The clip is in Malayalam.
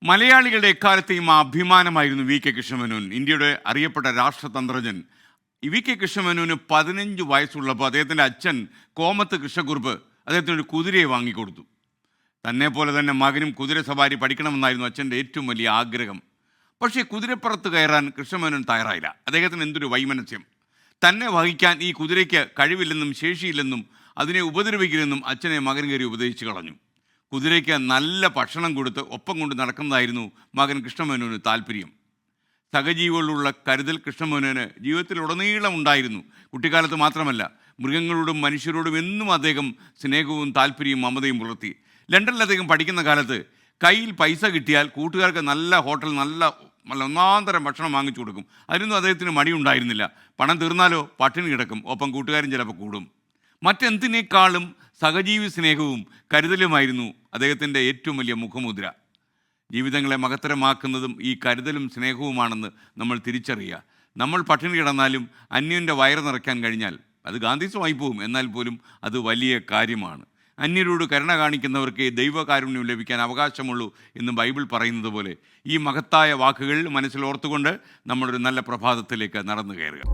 മലയാളികളുടെ എക്കാലത്തെയും അഭിമാനമായിരുന്നു വി കെ കൃഷ്ണമേനോൻ. ഇന്ത്യയുടെ അറിയപ്പെട്ട രാഷ്ട്രതന്ത്രജ്ഞൻ. വി കെ കൃഷ്ണമേനോന് 15 വയസ്സുള്ളപ്പോൾ അദ്ദേഹത്തിൻ്റെ അച്ഛൻ കോമത്ത് കൃഷ്ണക്കുറുപ്പ് അദ്ദേഹത്തിനൊരു കുതിരയെ വാങ്ങിക്കൊടുത്തു. തന്നെ പോലെ തന്നെ മകനും കുതിര സവാരി പഠിക്കണമെന്നായിരുന്നു അച്ഛൻ്റെ ഏറ്റവും വലിയ ആഗ്രഹം. പക്ഷേ കുതിരപ്പുറത്ത് കയറാൻ കൃഷ്ണമേനോൻ തയ്യാറായില്ല. അദ്ദേഹത്തിന് എന്തൊരു വൈമനസ്യം! തന്നെ വഹിക്കാൻ ഈ കുതിരയ്ക്ക് കഴിവില്ലെന്നും ശേഷിയില്ലെന്നും അതിനെ ഉപദ്രവിക്കില്ലെന്നും അച്ഛനെ മകൻ കയറി ഉപദേശിച്ചു കളഞ്ഞു. കുതിരയ്ക്ക് നല്ല ഭക്ഷണം കൊടുത്ത് ഒപ്പം കൊണ്ട് നടക്കുന്നതായിരുന്നു മകൻ കൃഷ്ണമേനോന് താല്പര്യം. സഹജീവികളുള്ള കരുതൽ കൃഷ്ണമേനോന് ജീവിതത്തിലുടനീളം ഉണ്ടായിരുന്നു. കുട്ടിക്കാലത്ത് മാത്രമല്ല, മൃഗങ്ങളോടും മനുഷ്യരോടും എന്നും അദ്ദേഹം സ്നേഹവും താല്പര്യവും മമതയും പുലർത്തി. ലണ്ടനിൽ അദ്ദേഹം പഠിക്കുന്ന കാലത്ത് കയ്യിൽ പൈസ കിട്ടിയാൽ കൂട്ടുകാർക്ക് നല്ല ഹോട്ടൽ നല്ല ഒന്നാന്തരം ഭക്ഷണം വാങ്ങിച്ചു കൊടുക്കും. അതിനൊന്നും അദ്ദേഹത്തിന് മടിയുണ്ടായിരുന്നില്ല. പണം തീർന്നാലോ പട്ടിണി കിടക്കും, ഒപ്പം കൂട്ടുകാരും ചിലപ്പോൾ കൂടും. മറ്റെന്തിനേക്കാളും സഹജീവി സ്നേഹവും കരുതലുമായിരുന്നു അദ്ദേഹത്തിൻ്റെ ഏറ്റവും വലിയ മുഖമുദ്ര. ജീവിതങ്ങളെ മഹത്തരമാക്കുന്നതും ഈ കരുതലും സ്നേഹവുമാണെന്ന് നമ്മൾ തിരിച്ചറിയുക. നമ്മൾ പട്ടിണി കിടന്നാലും അന്യൻ്റെ വയറ് നിറയ്ക്കാൻ കഴിഞ്ഞാൽ അത് ഗാന്ധിസമായി പോവും. എന്നാൽ പോലും അത് വലിയ കാര്യമാണ്. അന്യരോട് കരുണ കാണിക്കുന്നവർക്ക് ദൈവകാരുണ്യം ലഭിക്കാൻ അവകാശമുള്ളൂ എന്ന് ബൈബിൾ പറയുന്നത് പോലെ ഈ മഹത്തായ വാക്കുകൾ മനസ്സിൽ ഓർത്തുകൊണ്ട് നമ്മളൊരു നല്ല പ്രഭാതത്തിലേക്ക് നടന്നു കയറുക.